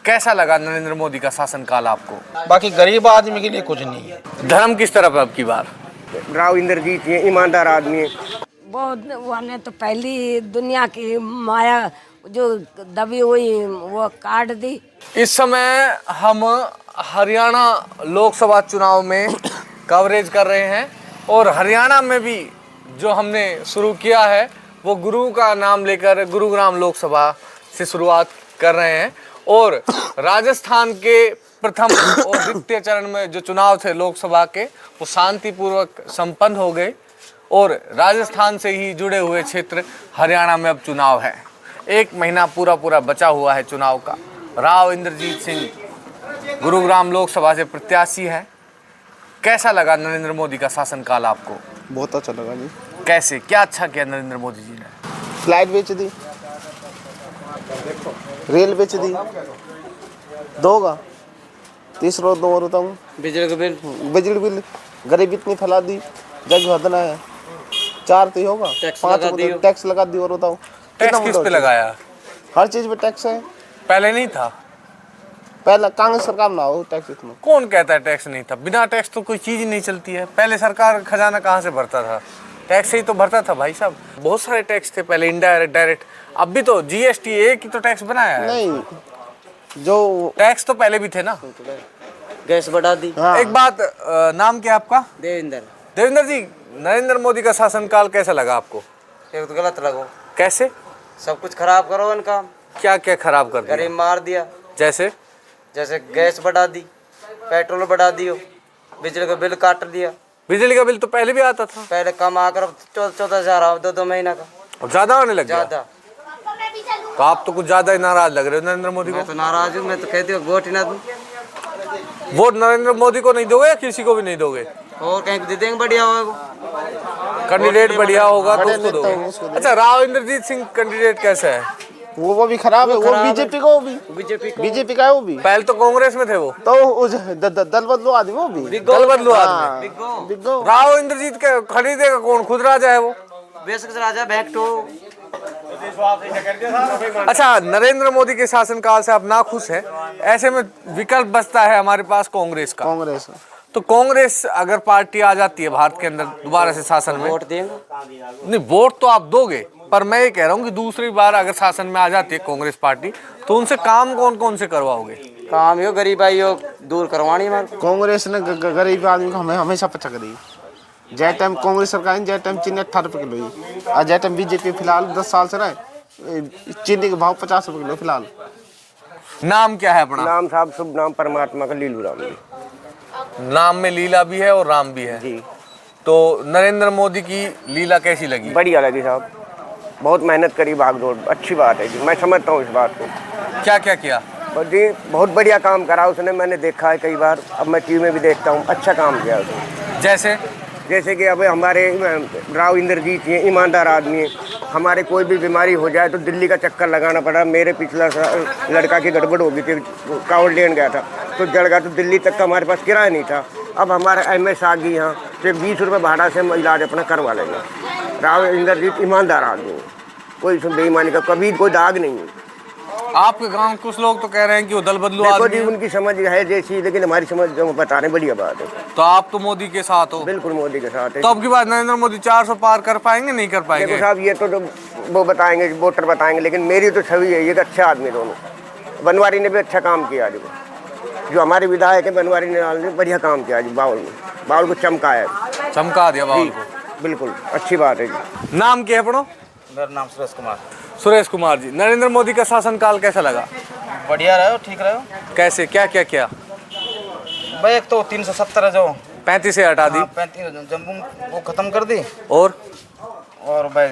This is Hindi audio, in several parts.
कैसा लगा नरेंद्र मोदी का शासनकाल आपको? बाकी गरीब आदमी के लिए कुछ नहीं है। धर्म किस तरफ है अब की बार? राव इंद्रजीत ये ईमानदार आदमी है। बहुत उन्होंने तो पहली दुनिया की माया जो दबी हुई वो काट दी। इस समय हम हरियाणा लोकसभा चुनाव में कवरेज कर रहे हैं और हरियाणा में भी जो हमने शुरू किया है वो गुरु का नाम लेकर गुरुग्राम लोकसभा से शुरुआत कर रहे हैं। और राजस्थान के प्रथम और द्वितीय चरण में जो चुनाव थे लोकसभा के वो शांतिपूर्वक संपन्न हो गए और राजस्थान से ही जुड़े हुए क्षेत्र हरियाणा में अब चुनाव है। 1 महीना पूरा बचा हुआ है चुनाव का। राव इंद्रजीत सिंह गुरुग्राम लोकसभा से प्रत्याशी हैं। कैसा लगा नरेंद्र मोदी का शासनकाल आपको? बहुत अच्छा लगा जी। कैसे, क्या अच्छा किया नरेंद्र मोदी जी ने? फ्लाइट बेच दी, रेल बेच दी, दोगा तीसरा दो और बताऊँ बिजली बिल गरीब इतनी फैला दी जग भदना है। 4 तो होगा 5 टैक्स लगा दी और बताओ टैक्स किस पे लगाया? हर चीज पे टैक्स है। पहले नहीं था? पहले कांग्रेस सरकार ना हो टैक्स इतना। कौन कहता है टैक्स नहीं था? बिना टैक्स तो कोई चीज नहीं चलती है। पहले सरकार खजाना कहाँ से भरता था? टैक्स से ही तो भरता था भाई साहब। बहुत सारे टैक्स थे पहले, इनडायरेक्ट डायरेक्ट। अब भी तो जीएसटी एक ही तो टैक्स बनाया है। नहीं, जो टैक्स तो पहले भी थे ना। गैस बढ़ा दी। हाँ। एक बात, नाम क्या आपका? देवेंद्र। देवेंद्र जी, नरेंद्र मोदी का शासनकाल कैसा लगा आपको? एक तो गलत लगो, कैसे? सब कुछ खराब करो इनका। क्या क्या खराब कर दिया? गरीब मार दिया। जैसे गैस बढ़ा दी, पेट्रोल बढ़ा दियो, बिजली का बिल काट दिया। बिजली का बिल तो पहले भी आता था। पहले कम आकर 14,000 आओ 2 महीना का। और ज्यादा होने लग गया। ज्यादा। तो आप तो कुछ ज्यादा ही नाराज लग रहे हो नरेंद्र मोदी को। मैं तो नाराज हूँ। मैं तो कहती हूँ वोट ही ना दूँ। वोट नरेंद्र मोदी को नहीं दोगे या किसी को भी नहीं दोगे? और कहीं दे देंगे बढ़िया होगा। कैंडिडेट बढ़िया होगा तो बड़े उसको नेता दोगे। उसको अच्छा, राव इंद्रजीत सिंह कैंडिडेट कैसा है? वो भी खराब है। वो बीजेपी का, वो भी बीजेपी का है। वो भी पहले तो कांग्रेस में थे वो। तो दल बदलो आदमी, वो भी दल बदलू आदमी। हाँ, बिग्गो। राव इंद्रजीत के खरीदेगा कौन? खुद राजा है वो। बेशक राजा बैठो। अच्छा, नरेंद्र मोदी के शासनकाल से आप नाखुश हैं। ऐसे में विकल्प बचता है हमारे पास कांग्रेस का। कांग्रेस तो कांग्रेस अगर पार्टी आ जाती है भारत के अंदर दोबारा से शासन में, वोट देंगे। नहीं वोट तो आप दोगे, पर मैं ये कह रहा हूँ कि दूसरी बार अगर शासन में आ जाती है कांग्रेस पार्टी तो उनसे काम कौन कौन से करवाओगे? काम यो गरीबाई यो दूर करवानी हमारे। कांग्रेस ने गरीब आदमी को हमेशा पचा करी। जय टाइम कांग्रेस सरकार जय टाइम चीनी 18 रुपये किलो ही, और जय टाइम बीजेपी फिलहाल 10 साल से रहे चीनी का भाव 50 रुपये किलो फिलहाल। नाम क्या है अपना? नाम साहब शुभ नाम परमात्मा का लीलू राम जी। नाम में लीला भी है और राम भी है जी। तो नरेंद्र मोदी की लीला कैसी लगी? बढ़िया लगी साहब। बहुत मेहनत करी, भागदौड़, अच्छी बात है जी। मैं समझता हूँ इस बात को। क्या क्या किया? और जी बहुत बढ़िया काम करा उसने। मैंने देखा है कई बार, अब मैं टीवी में भी देखता हूँ। अच्छा काम किया उसने। जैसे कि अब हमारे राव इंद्रजीत ये ईमानदार आदमी है। हमारे कोई भी बीमारी हो जाए तो दिल्ली का चक्कर लगाना पड़ा। मेरे पिछला लड़का की गड़बड़ हो गई थी, कावड़ लेन गया था तो जड़ गया, तो दिल्ली तक का हमारे पास किराया नहीं था। अब हमारे MS आ गई यहाँ तो 20 रुपये भाड़ा से हम इलाज अपना करवा लेंगे। राव इंद्रजीत ईमानदार आदमी है, कोई बेईमानी का कभी कोई दाग नहीं है। आपके गांव कुछ लोग तो कह रहे हैं कि वो दल बदलू देखो आदमी जी, है। उनकी समझ है जैसी, लेकिन हमारी समझ जो बता रहे हैं बढ़िया बात है। तो आप तो मोदी के साथ हो। बिल्कुल मोदी के साथ है। तो अब की बात नरेंद्र मोदी 400 पार कर पाएंगे नहीं कर पाएंगे? देखो साहब, ये तो वो बताएंगे, वोटर बताएंगे, लेकिन मेरी तो छवि है ये कि अच्छा आदमी दोनों। बनवारी ने भी अच्छा काम किया जी। जो हमारे विधायक है बनवारी ने बढ़िया काम किया जी। बाउल को चमकाया, चमका दिया बाउल को। बिल्कुल अच्छी बात है जी। नाम क्या है अपनो? मेरा नाम सुरेश कुमार। सुरेश कुमार जी, नरेंद्र मोदी का शासनकाल कैसा लगा? बढ़िया रहो, ठीक रहो। कैसे, क्या क्या किया? भाई एक तो 370 जो 35 से हटा दी। 35 जम्मू वो खत्म कर दी। और भाई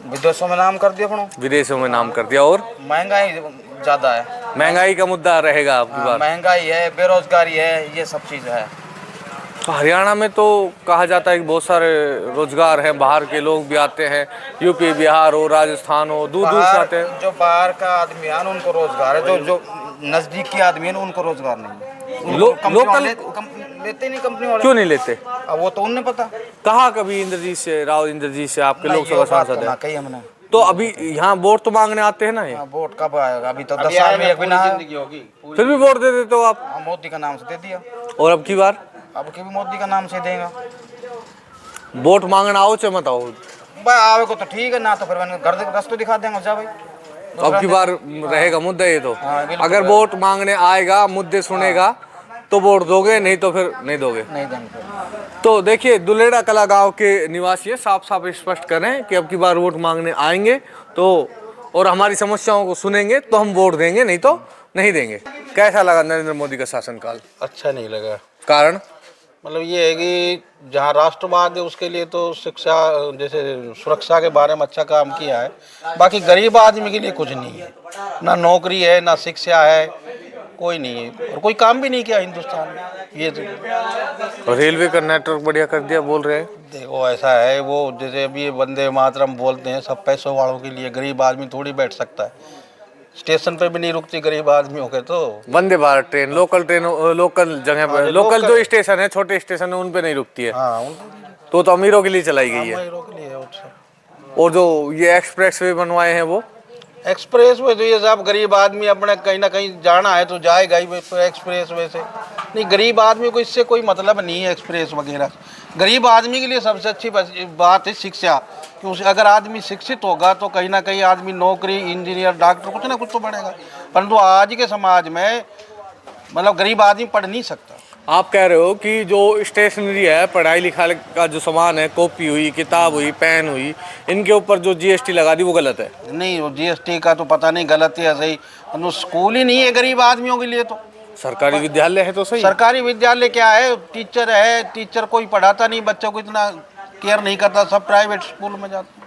विदेशों में नाम कर दिया अपनों। विदेशों में नाम कर दिया। और महंगाई ज़्यादा है। महंगाई का मुद्दा रहेगा आपकी बात? महंगाई है, बेरोजगारी है, ये सब चीज़ है। तो हरियाणा में तो कहा जाता है कि बहुत सारे रोजगार हैं, बाहर के लोग भी आते हैं, यूपी बिहार हो, राजस्थान हो, दूर दूर से आते हैं। जो बाहर का आदमी है उनको रोजगार है, जो नजदीक के आदमी है उनको रोजगार नहीं है। लोकल लेते नहीं कंपनी वाले। क्यों नहीं लेते? अब वो तो उन्हें पता। कहा कभी इंद्रजीत से, राव इंद्रजीत से आपके लोकसभा सांसद है? कही हमने तो अभी यहाँ वोट तो मांगने आते हैं ना ये, हाँ, वोट कब आएगा? अभी तो 10 साल में एक भी ना आया। फिर भी वोट दे देते हो आप, हाँ, मोदी का नाम से दे दिया, और अब की बार अब के भी मोदी का नाम से देगा। वोट मांगना आओ चाहे मत आओ, भाई आवे को तो ठीक है, ना तो फिर मैंने घर रास्ते दिखा देंगे, जा भाई। अब की बार रहेगा मुद्दा ये तो। हाँ, बिल्कुल। अगर वोट मांगने आएगा, मुद्दे सुनेगा तो वोट दोगे, नहीं तो फिर नहीं दोगे। नहीं देंगे फिर। तो देखिए, दुलेड़ा कला गांव के निवासी है, साफ साफ स्पष्ट करें कि अब की बार वोट मांगने आएंगे तो और हमारी समस्याओं को सुनेंगे तो हम वोट देंगे, नहीं तो नहीं देंगे। कैसा लगा नरेंद्र मोदी का शासनकाल? अच्छा नहीं लगा। कारण मतलब ये है कि जहाँ राष्ट्रवाद है उसके लिए तो शिक्षा जैसे सुरक्षा के बारे में अच्छा काम किया है, बाकी गरीब आदमी के लिए कुछ नहीं है, ना नौकरी है ना शिक्षा है, कोई नहीं है, और कोई काम भी नहीं किया हिंदुस्तान में। ये तो रेलवे का नेटवर्क बढ़िया कर दिया बोल रहे हैं। देखो ऐसा है, वो जैसे अभी ये वंदे मातरम बोलते हैं, सब पैसों वालों के लिए, गरीब आदमी थोड़ी बैठ सकता है, स्टेशन पे भी नहीं रुकती गरीब आदमियों के। तो Vande Bharat train, local train, local जगह पर, लोकल जो स्टेशन है, छोटे स्टेशन है, उन पे नहीं रुकती है। हाँ, तो अमीरों के लिए चलाई गई है। रोक लिए। और जो ये एक्सप्रेस वे बनवाए हैं वो एक्सप्रेस वे तो ये सब गरीब आदमी अपने कहीं ना कहीं जाना है तो जाएगा ही एक्सप्रेस वे से, नहीं गरीब आदमी को इससे कोई मतलब नहीं है एक्सप्रेस वगैरह। गरीब आदमी के लिए सबसे अच्छी बात है शिक्षा, कि उसे अगर आदमी शिक्षित होगा तो कहीं ना कहीं आदमी नौकरी, इंजीनियर, डॉक्टर, कुछ ना कुछ तो बनेगा। परंतु आज के समाज में मतलब गरीब आदमी पढ़ नहीं सकता। आप कह रहे हो कि जो स्टेशनरी है, पढ़ाई लिखाई का जो सामान है, कॉपी हुई, किताब हुई, पेन हुई, इनके ऊपर जो जीएसटी लगा दी वो गलत है? नहीं, वो जीएसटी का तो पता नहीं, गलत है सही, परंतु स्कूल ही नहीं है गरीब आदमियों के लिए। तो सरकारी विद्यालय है तो सही। सरकारी विद्यालय क्या है, टीचर है, टीचर कोई पढ़ाता नहीं, बच्चों को इतना केयर नहीं करता, सब प्राइवेट स्कूल में जाते।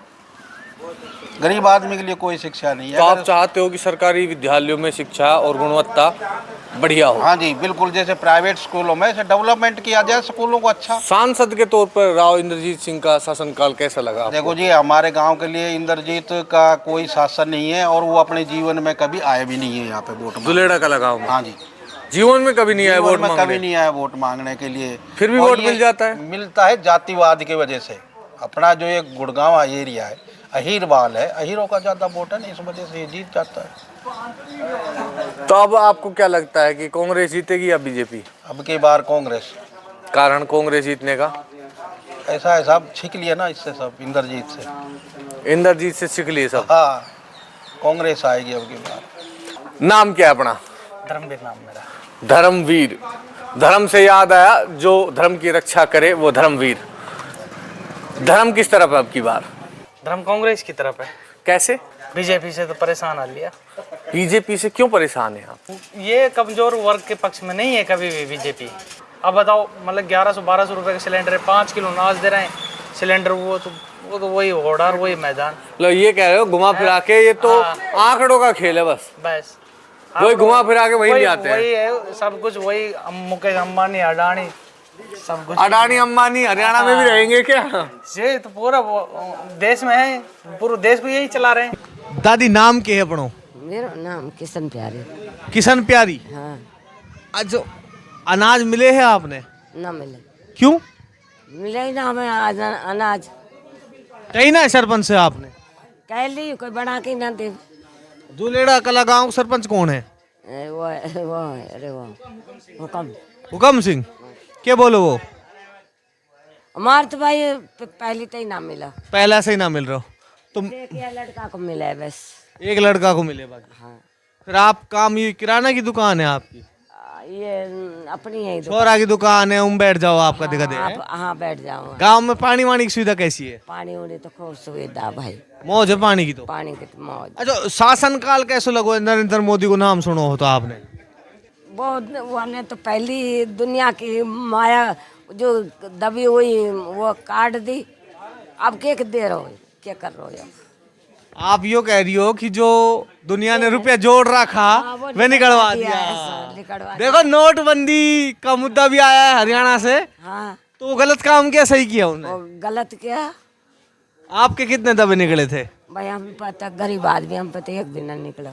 गरीब आदमी के लिए कोई शिक्षा नहीं है। तो आप चाहते हो कि सरकारी विद्यालयों में शिक्षा और गुणवत्ता बढ़िया हो? हाँ जी बिल्कुल, जैसे प्राइवेट स्कूलों में ऐसे डेवलपमेंट किया जाए स्कूलों को अच्छा। सांसद के तौर पर राव इंद्रजीत सिंह का शासनकाल कैसा लगा आपको? देखो जी, हमारे गांव के लिए इंद्रजीत का कोई शासन नहीं है, और वो अपने जीवन में कभी आए भी नहीं है यहाँ पे वोट मांगने। दुलेड़ा कला गाँव में? हाँ जी, जीवन में कभी नहीं आया वोट मांगने? कभी नहीं आया वोट मांगने के लिए। फिर भी और वोट ये मिल जाता है? मिलता है जातिवाद की वजह से। अपना जो ये गुड़गांव एरिया है, अहीरवाल है, अहीरों का ज़्यादा वोट है, इस वजह से ये जीत जाता है। तो अब आपको क्या लगता है कि कांग्रेस जीतेगी या बीजेपी? अब की बार कांग्रेस। कारण कांग्रेस जीतने का? ऐसा है, सब छिक लिया ना इससे, सब इंद्रजीत से। इंद्रजीत से सीख लिए सब? हाँ, कांग्रेस आएगी अब की बार। नाम क्या है अपना? धर्मवीर नाम मेरा। धर्मवीर। धर्म से याद आया, जो धर्म की रक्षा करे वो धर्मवीर। धर्म किस तरफ है अब की बार? धर्म कांग्रेस की तरफ है। कैसे? बीजेपी से तो परेशान आ लिया। बीजेपी से क्यों परेशान है आप? ये कमजोर वर्ग के पक्ष में नहीं है कभी भी बीजेपी। अब बताओ, मतलब 1100-1200 रुपए का सिलेंडर है, 5 किलो अनाज दे रहे हैं सिलेंडर, वो तो वही होड़ा, वही मैदान। मतलब ये कह रहे हो घुमा फिरा के, ये तो आंकड़ों का खेल है बस। बस वही घुमा फिरा के वही ले आते हैं। वही है सब कुछ, वही मुकेश अंबानी, अडानी, सब कुछ। अडानी अंबानी हरियाणा में भी रहेंगे क्या? ये तो पूरा देश में है, पूरे देश को यही चला रहे हैं। दादी नाम के है अपनो? मेरा नाम किशन प्यारे। किशन प्यारी। हाँ। आज अनाज मिले हैं आपने? ना मिले। क्यों? मिले ही ना हमें अनाज। कहीं ना सरपंच से आपने? कह ली कोई बना के ना दे। दुलेड़ा कला गांव सरपंच कौन है? वो है, अरे वो हुक्म। हुक्म सिंह। क्या बोलो वो? हमारे तो भाई पहले तो ही ना मिला। पहला से ही ना मिल रहा हो तो? एक या लड़का को मिला है बस। एक लड़का को मिले बाकी? हाँ। फिर आप काम, ये किराना की दुकान है आपकी? ये अपनी है छोरा की दुकान है, बैठ जाओ, आपका दिखा दे। हाँ बैठ जाऊँ। गांव में पानी वानी की सुविधा कैसी है? पानी वानी तो खूब सुविधा भाई। मौज है पानी की तो? पानी की तो मौज। अच्छा, शासनकाल कैसे लगो? नरेंद्र मोदी को नाम सुनो हो तो आपने? वो ने तो पहली दुनिया की माया जो दबी हुई वो काट दी। अब क्या दे रहे हो, क्या कर रहे हो? आप यो कह रही हो कि जो दुनिया ने रुपया जोड़ रखा वे निकलवा दिया। देखो, नोटबंदी का मुद्दा भी आया है हरियाणा से। हाँ। तो वो गलत काम क्या सही किया उन्होंने? गलत क्या? आपके कितने दबे निकले थे? भाई हम पता गरीब आदमी, हम पता एक भी ना निकला।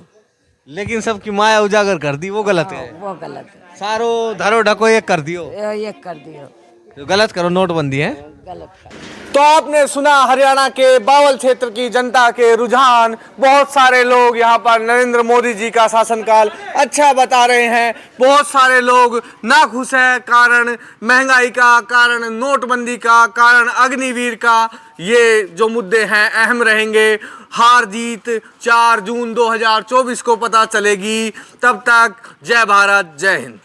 लेकिन सबकी माया उजागर कर दी, वो गलत है। वो गलत है। सारो धरो ढको एक कर दियो। ये कर दियो। तो गलत करो, नोटबंदी है। गलत कर। तो आपने सुना हरियाणा के बावल क्षेत्र की जनता के रुझान। बहुत सारे लोग यहाँ पर नरेंद्र मोदी जी का शासनकाल अच्छा बता रहे हैं, बहुत सारे लोग नाखुश है, कारण महंगाई का, कारण नोटबंदी का, कारण अग्निवीर का। ये जो मुद्दे हैं अहम रहेंगे। हार जीत 4 जून 2024 को पता चलेगी। तब तक जय भारत, जय हिंद।